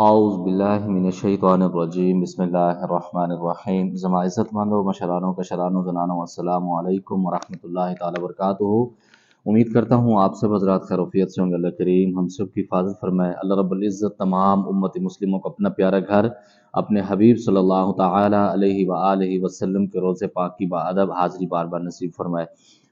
اعوذ باللہ من الشیطان الرجیم بسم اللہ الرحمن الرحیم زما عزت مندو مشرانوں کشرانوں زنانوں السلام علیکم ورحمۃ اللہ تعالی وبرکاتہ۔ امید کرتا ہوں آپ سب حضرات خیروفیت سے ہوں گے۔ اللہ کریم ہم سب کی حفاظت فرمائے۔ اللہ رب العزت تمام امت مسلموں کو اپنا پیارا گھر اپنے حبیب صلی اللہ تعالی علیہ وآلہ وسلم کے روضے پاک کی باادب حاضری بار بار نصیب فرمائے۔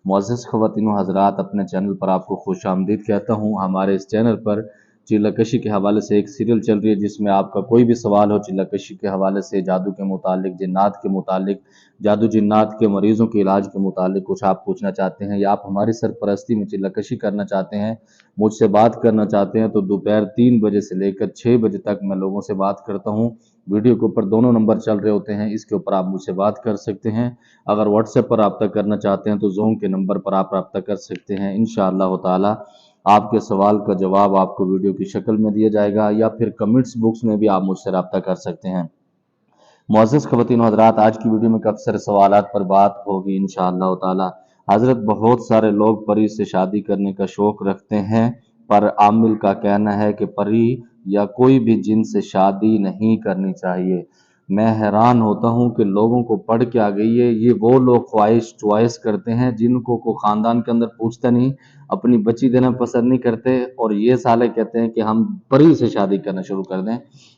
معزز خواتین و حضرات، اپنے چینل پر آپ کو خوش آمدید کہتا ہوں۔ ہمارے اس چینل پر چلہ کشی کے حوالے سے ایک سیریل چل رہی ہے جس میں آپ کا کوئی بھی سوال ہو چلہ کشی کے حوالے سے، جادو کے متعلق، جنات کے متعلق، جادو جنات کے مریضوں کے علاج کے متعلق کچھ آپ پوچھنا چاہتے ہیں یا آپ ہماری سرپرستی میں چلہ کشی کرنا چاہتے ہیں، مجھ سے بات کرنا چاہتے ہیں، تو دوپہر 3 بجے سے لے کر 6 بجے تک میں لوگوں سے بات کرتا ہوں۔ ویڈیو کے اوپر دونوں نمبر چل رہے ہوتے ہیں، اس کے اوپر آپ مجھ سے بات کر سکتے ہیں۔ اگر واٹس ایپ پر رابطہ کرنا چاہتے ہیں تو زوم کے نمبر پر آپ رابطہ کر سکتے ہیں۔ انشاءاللہ تعالی آپ کے سوال کا جواب آپ کو ویڈیو کی شکل میں دیا جائے گا، یا پھر کمنٹس بکس میں بھی آپ مجھ سے رابطہ کر سکتے ہیں۔ معزز خواتین و حضرات، آج کی ویڈیو میں اکثر سوالات پر بات ہوگی انشاءاللہ تعالی۔ حضرت بہت سارے لوگ پری سے شادی کرنے کا شوق رکھتے ہیں، پر عامل کا کہنا ہے کہ پری یا کوئی بھی جن سے شادی نہیں کرنی چاہیے۔ میں حیران ہوتا ہوں کہ لوگوں کو پڑھ کے آ گئی ہے، یہ وہ لوگ خواہش چوائس کرتے ہیں جن کو خاندان کے اندر پوچھتا نہیں، اپنی بچی دینا پسند نہیں کرتے، اور یہ سالے کہتے ہیں کہ ہم پری سے شادی کرنا شروع کر دیں۔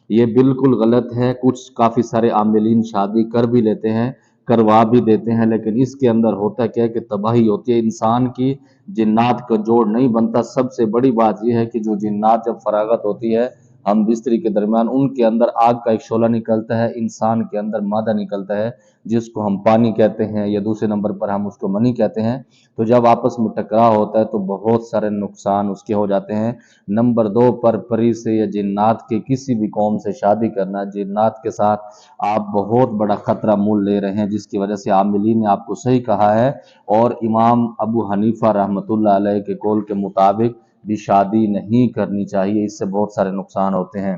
یہ بالکل غلط ہے۔ کچھ کافی سارے عاملین شادی کر بھی لیتے ہیں، کروا بھی دیتے ہیں، لیکن اس کے اندر ہوتا کیا ہے کہ تباہی ہوتی ہے انسان کی، جنات کا جوڑ نہیں بنتا۔ سب سے بڑی بات یہ ہے کہ جو جنات جب فراغت ہوتی ہے ہم بستری کے درمیان، ان کے اندر آگ کا ایک شعلہ نکلتا ہے، انسان کے اندر مادہ نکلتا ہے جس کو ہم پانی کہتے ہیں، یا دوسرے نمبر پر ہم اس کو منی کہتے ہیں۔ تو جب آپس میں ٹکراؤ ہوتا ہے تو بہت سارے نقصان اس کے ہو جاتے ہیں۔ نمبر 2 پر پری سے یا جنات کے کسی بھی قوم سے شادی کرنا، جنات کے ساتھ آپ بہت بڑا خطرہ مول لے رہے ہیں، جس کی وجہ سے عاملین نے آپ کو صحیح کہا ہے، اور امام ابو حنیفہ رحمۃ اللہ علیہ کے قول کے مطابق بھی شادی نہیں کرنی چاہیے، اس سے بہت سارے نقصان ہوتے ہیں۔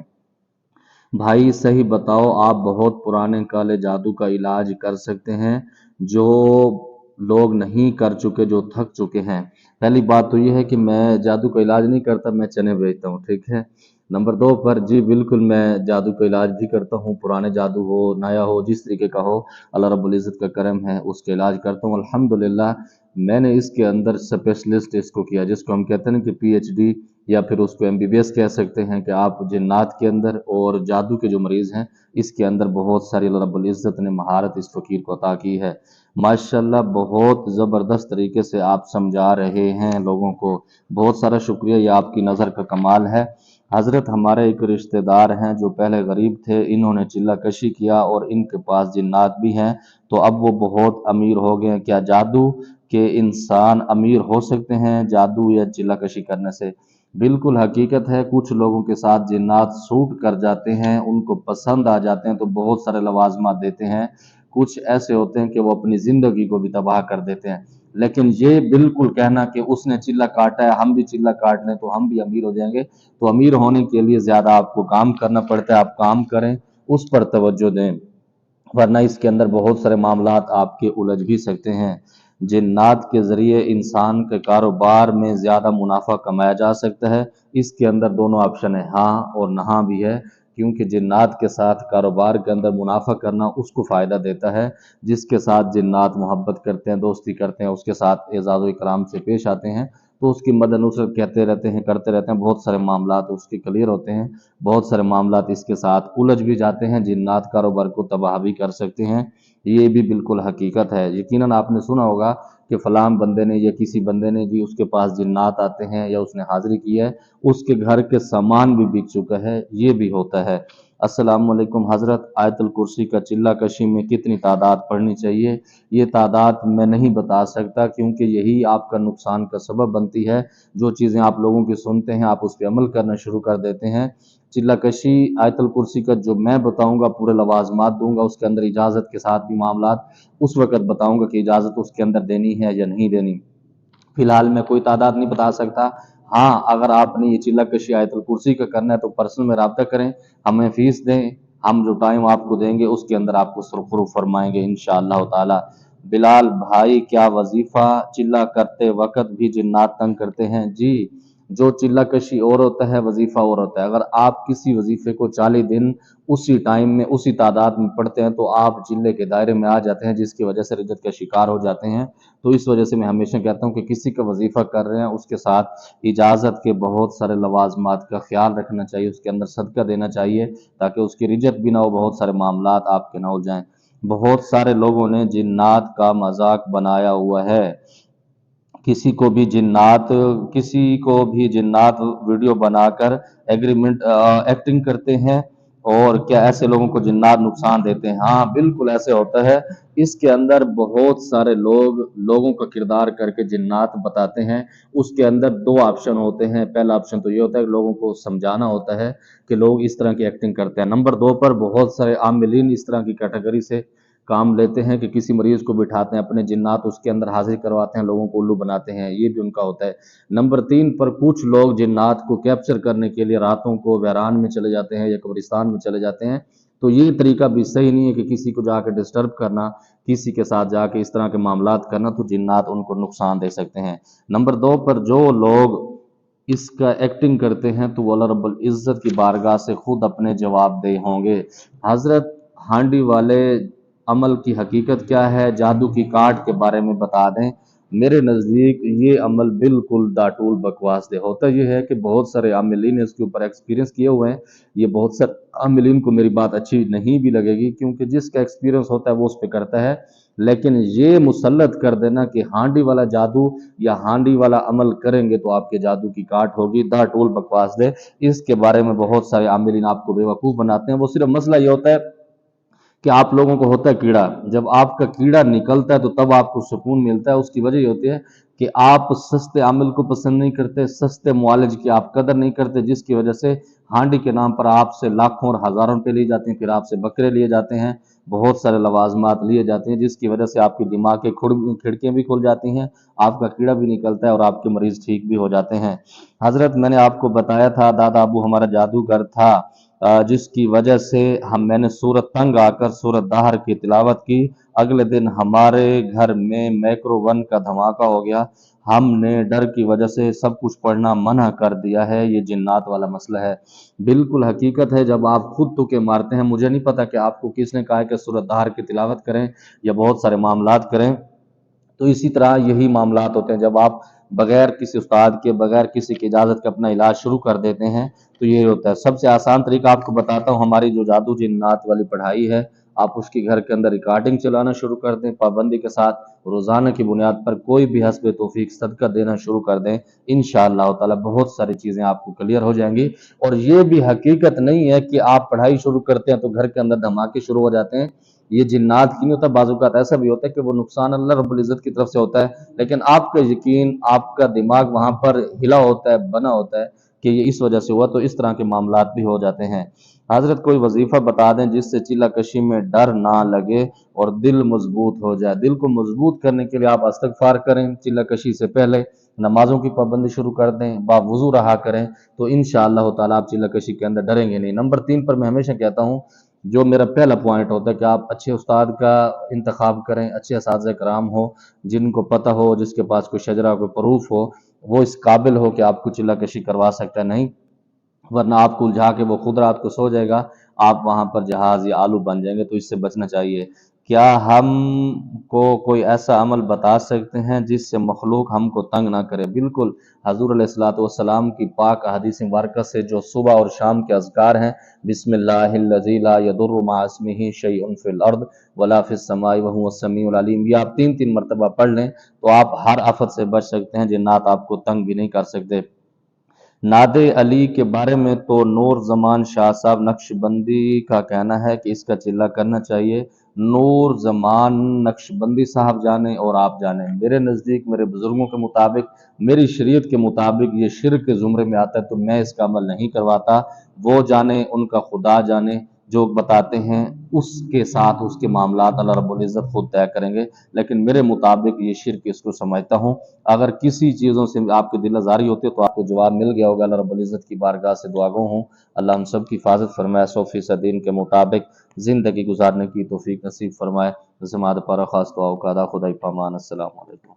بھائی صحیح بتاؤ، آپ بہت پرانے کالے جادو کا علاج کر سکتے ہیں جو لوگ نہیں کر چکے، جو تھک چکے ہیں؟ پہلی بات تو یہ ہے کہ میں جادو کا علاج نہیں کرتا، میں چنے بیچتا ہوں، ٹھیک ہے۔ نمبر 2 پر جی بالکل میں جادو کا علاج بھی کرتا ہوں، پرانے جادو ہو نیا ہو جس طریقے کا ہو، اللہ رب العزت کا کرم ہے، اس کا علاج کرتا ہوں الحمدللہ۔ میں نے اس کے اندر اسپیشلسٹ اس کو کیا، جس کو ہم کہتے ہیں کہ پی ایچ ڈی، یا پھر اس کو MBBS کہہ سکتے ہیں، کہ آپ جنات کے اندر اور جادو کے جو مریض ہیں اس کے اندر بہت ساری اللہ رب العزت نے مہارت اس فقیر کو عطا کی ہے۔ ماشاءاللہ بہت زبردست طریقے سے آپ سمجھا رہے ہیں لوگوں کو، بہت سارا شکریہ، یہ آپ کی نظر کا کمال ہے۔ حضرت ہمارے ایک رشتہ دار ہیں جو پہلے غریب تھے، انہوں نے چلہ کشی کیا اور ان کے پاس جنات بھی ہیں، تو اب وہ بہت امیر ہو گئے ہیں۔ کیا جادو کے انسان امیر ہو سکتے ہیں جادو یا چلہ کشی کرنے سے؟ بالکل حقیقت ہے، کچھ لوگوں کے ساتھ جنات سوٹ کر جاتے ہیں، ان کو پسند آ جاتے ہیں تو بہت سارے لوازمات دیتے ہیں۔ کچھ ایسے ہوتے ہیں کہ وہ اپنی زندگی کو بھی تباہ کر دیتے ہیں، لیکن یہ بالکل کہنا کہ اس نے چلہ کاٹا ہے ہم بھی چلہ کاٹ لیں تو ہم بھی امیر ہو جائیں گے، تو امیر ہونے کے لیے زیادہ آپ کو کام کرنا پڑتا ہے، آپ کام کریں، اس پر توجہ دیں، ورنہ اس کے اندر بہت سارے معاملات آپ کے الجھ بھی سکتے ہیں۔ جنات کے ذریعے انسان کے کاروبار میں زیادہ منافع کمایا جا سکتا ہے، اس کے اندر دونوں آپشن ہیں، ہاں اور نہاں بھی ہے، کیونکہ جنات کے ساتھ کاروبار کے اندر منافع کرنا اس کو فائدہ دیتا ہے جس کے ساتھ جنات محبت کرتے ہیں، دوستی کرتے ہیں، اس کے ساتھ اعزاز و اکرام سے پیش آتے ہیں، تو اس کی مد نصرت کہتے رہتے ہیں، کرتے رہتے ہیں، بہت سارے معاملات اس کے کلیئر ہوتے ہیں، بہت سارے معاملات اس کے ساتھ الجھ بھی جاتے ہیں، جنات کاروبار کو تباہ بھی کر سکتے ہیں، یہ بھی بالکل حقیقت ہے۔ یقیناً آپ نے سنا ہوگا کہ فلاں بندے نے یا کسی بندے نے جی اس کے پاس جنات آتے ہیں یا اس نے حاضری کی ہے، اس کے گھر کے سامان بھی بک چکا ہے، یہ بھی ہوتا ہے۔ السلام علیکم حضرت، آیت الکرسی کا چلہ کشی میں کتنی تعداد پڑھنی چاہیے؟ یہ تعداد میں نہیں بتا سکتا، کیونکہ یہی آپ کا نقصان کا سبب بنتی ہے۔ جو چیزیں آپ لوگوں کی سنتے ہیں آپ اس پہ عمل کرنا شروع کر دیتے ہیں۔ چلہ کشی آیت الکرسی کا جو میں بتاؤں گا، پورے لوازمات دوں گا، اس کے اندر اجازت کے ساتھ بھی معاملات اس وقت بتاؤں گا کہ اجازت اس کے اندر دینی ہے یا نہیں دینی۔ فی الحال میں کوئی تعداد نہیں بتا سکتا۔ ہاں اگر آپ نے یہ چلہ کشی آیت الکرسی کا کرنا ہے تو پرسنل میں رابطہ کریں، ہمیں فیس دیں، ہم جو ٹائم آپ کو دیں گے اس کے اندر آپ کو سرخرو فرمائیں گے انشاءاللہ تعالی۔ بلال بھائی، کیا وظیفہ چلہ کرتے وقت بھی جنات تنگ کرتے ہیں؟ جی जो चिल्ला कशी और होता है, वजीफा और होता है। अगर आप किसी वजीफे को 40 दिन उसी टाइम में उसी तादाद में पढ़ते हैं तो आप चिल्ले के दायरे में आ जाते हैं, जिसकी वजह से रिजत का शिकार हो जाते हैं। तो इस वजह से मैं हमेशा कहता हूँ कि किसी का वजीफा कर रहे हैं उसके साथ इजाज़त के बहुत सारे लवाजमात का ख्याल रखना चाहिए, उसके अंदर सदका देना चाहिए ताकि उसकी रिजत भी ना हो, बहुत सारे मामलात आपके ना हो जाएं। बहुत सारे लोगों ने जिन्नात का मजाक बनाया हुआ है। किसी को भी जिन्नात किसी को भी जिन्नात वीडियो बनाकर एग्रीमेंट एक्टिंग करते हैं। और क्या ऐसे लोगों को जिन्नात नुकसान देते हैं? हाँ, बिल्कुल ऐसे होता है। इसके अंदर बहुत सारे लोगों का किरदार करके जिन्नात बताते हैं। उसके अंदर दो ऑप्शन होते हैं। पहला ऑप्शन तो ये होता है कि लोगों को समझाना होता है कि लोग इस तरह की एक्टिंग करते हैं। नंबर दो पर बहुत सारे आमिलीन इस तरह की कैटेगरी से काम लेते हैं कि किसी मरीज को बिठाते हैं, अपने जिन्नात उसके अंदर हाजिर करवाते हैं, लोगों को उल्लू बनाते हैं, ये भी उनका होता है। नंबर तीन पर कुछ लोग जिन्नात को कैप्चर करने के लिए रातों को वैरान में चले जाते हैं या कब्रिस्तान में चले जाते हैं। तो ये तरीका भी सही नहीं है कि किसी को जाकर डिस्टर्ब करना, किसी के साथ जाके इस तरह के मामलात करना, तो जिन्नात उनको नुकसान दे सकते हैं। नंबर दो पर जो लोग इसका एक्टिंग करते हैं तो वो अल्लाह रब्बुल इज़्ज़त की बारगाह से खुद अपने जवाबदेह होंगे। हजरत हांडी वाले अमल की हकीकत क्या है, जादू की काट के बारे में बता दें। मेरे नज़दीक ये अमल बिल्कुल दाटूल बकवास दे। होता ये है कि बहुत सारे आमिलीन इसके ऊपर एक्सपीरियंस किए हुए हैं। ये बहुत सारे आमिलीन को मेरी बात अच्छी नहीं भी लगेगी, क्योंकि जिसका एक्सपीरियंस होता है वो उस पर करता है। लेकिन ये मुसल्लत कर देना कि हांडी वाला जादू या हांडी वाला अमल करेंगे तो आपके जादू की काट होगी, दाटूल बकवास दे। इसके बारे में बहुत सारे आमिलीन आपको बेवकूफ़ बनाते हैं। वो सिर्फ मसला ये होता है कि आप लोगों को होता है कीड़ा, जब आपका कीड़ा निकलता है तो तब आपको सुकून मिलता है। उसकी वजह ये होती है कि आप सस्ते आमिल को पसंद नहीं करते, सस्ते मुआलिज की आप कदर नहीं करते, जिसकी वजह से हांडी के नाम पर आपसे लाखों और हज़ारों रुपये लिए जाते हैं, फिर आपसे बकरे लिए जाते हैं, बहुत सारे लवाजमात लिए जाते हैं, जिसकी वजह से आपकी दिमाग की खिड़कियाँ भी खुल जाती हैं, आपका कीड़ा भी निकलता है और आपके मरीज ठीक भी हो जाते हैं। हजरत मैंने आपको बताया था दादा अबू हमारा जादूगर था, जिसकी वजह से मैंने सूरत तंग आकर सूरत दाहर की तिलावत की। अगले दिन हमारे घर में मैक्रो वन का धमाका हो गया। हमने डर की वजह से सब कुछ पढ़ना मना कर दिया है। ये जिन्नात वाला मसला है, बिल्कुल हकीकत है। जब आप खुद तुके मारते हैं, मुझे नहीं पता कि आपको किसने कहा है कि सूरत दाहर की तिलावत करें या बहुत सारे मामलात करें। तो इसी तरह यही मामलात होते हैं, जब आप बगैर किसी उस्ताद के, बगैर किसी की इजाज़त के अपना इलाज शुरू कर देते हैं तो ये होता है। सबसे आसान तरीका आपको बताता हूँ, हमारी जो जादू जिन्नात वाली पढ़ाई है, आप उसके घर के अंदर रिकॉर्डिंग चलाना शुरू कर दें पाबंदी के साथ, रोज़ाना की बुनियाद पर कोई भी हस्ब तौफीक सदका देना शुरू कर दें। इंशाअल्लाह ताला बहुत सारी चीज़ें आपको क्लियर हो जाएंगी। और ये भी हकीकत नहीं है कि आप पढ़ाई शुरू करते हैं तो घर के अंदर धमाके शुरू हो जाते हैं। ये जिन्नात की नहीं होता, बाज़-औक़ात ऐसा भी होता है कि वो नुकसान अल्लाह रब्बुल इज़्ज़त की तरफ से होता है, लेकिन आपका यकीन, आपका दिमाग वहाँ पर हिला होता है, बना होता है कि ये इस वजह से हुआ, तो इस तरह के मामलात भी हो जाते हैं। हज़रत कोई वजीफ़ा बता दें जिससे चिल्ला कशी में डर ना लगे और दिल मजबूत हो जाए। दिल को मजबूत करने के लिए आप इस्तिग़फ़ार करें, चिल्ला कशी से पहले नमाज़ों की पाबंदी शुरू कर दें, बावुज़ू रहा करें, तो इंशाअल्लाह ताला आप चिल्ला कशी के अंदर डरेंगे नहीं। नंबर 3 पर मैं हमेशा कहता हूँ, जो मेरा पहला पॉइंट होता है कि आप अच्छे उस्ताद का इंतखाब करें, अच्छे असातिज़ा कराम हो, जिनको पता हो, जिसके पास कोई शजरा, कोई प्रूफ हो, वो इस काबिल हो कि आपको चिल्ला कशी करवा सकता है। नहीं, वरना आपको उलझा के वो खुद रात को सो जाएगा, आप वहाँ पर जहाज़ या आलू बन जाएंगे। तो इससे बचना चाहिए। क्या हम को कोई ऐसा अमल बता सकते हैं जिससे मखलूक हमको तंग ना करे? बिल्कुल, हजूर अलैहिस्सलातु वस्सलाम की पाक हदीस मुबारक से जो सुबह और शाम के अज़कार हैं, बिस्मिल्लाहिल्लज़ी ला यदुर्रु मअ इस्मिही शैउन फिल अर्द वला फिस समाई व हुवस समीउल अलीम, ये आप 3-3 मरतबा पढ़ लें तो आप हर आफत से बच सकते हैं, जिन्नात आपको तंग भी नहीं कर सकते। नादे अली के बारे में तो नूर जमान शाह साहब नक्शबंदी का कहना है कि इसका चिल्ला करना चाहिए। नूर जमान नक्शबंदी साहब जाने और आप जाने, मेरे नज़दीक, मेरे बुजुर्गों के मुताबिक, मेरी शरीयत के मुताबिक ये शिर्क के ज़ुमरे में आता है, तो मैं इसका अमल नहीं करवाता। वो जाने, उनका खुदा जाने, जो बताते हैं उसके साथ उसके मामलात अल्लाह रब्बुल इज़्ज़त खुद तय करेंगे। लेकिन मेरे मुताबिक ये शिर्क इसको समझता हूँ। अगर किसी चीज़ों से आपकी दिल आज़ारी होती है तो आपको जवाब मिल गया होगा। अल्लाह रब्बुल इज़्ज़त की बारगाह से दुआगो हूँ, अल्लाह हम सब की हिफाजत फरमाए, 100% दीन के मुताबिक ज़िंदगी गुजारने की तौफीक नसीब फरमाए। ज़मात पर ख़ास दुआओं का अदा खुदा पामान। अस्सलामु अलैकुम।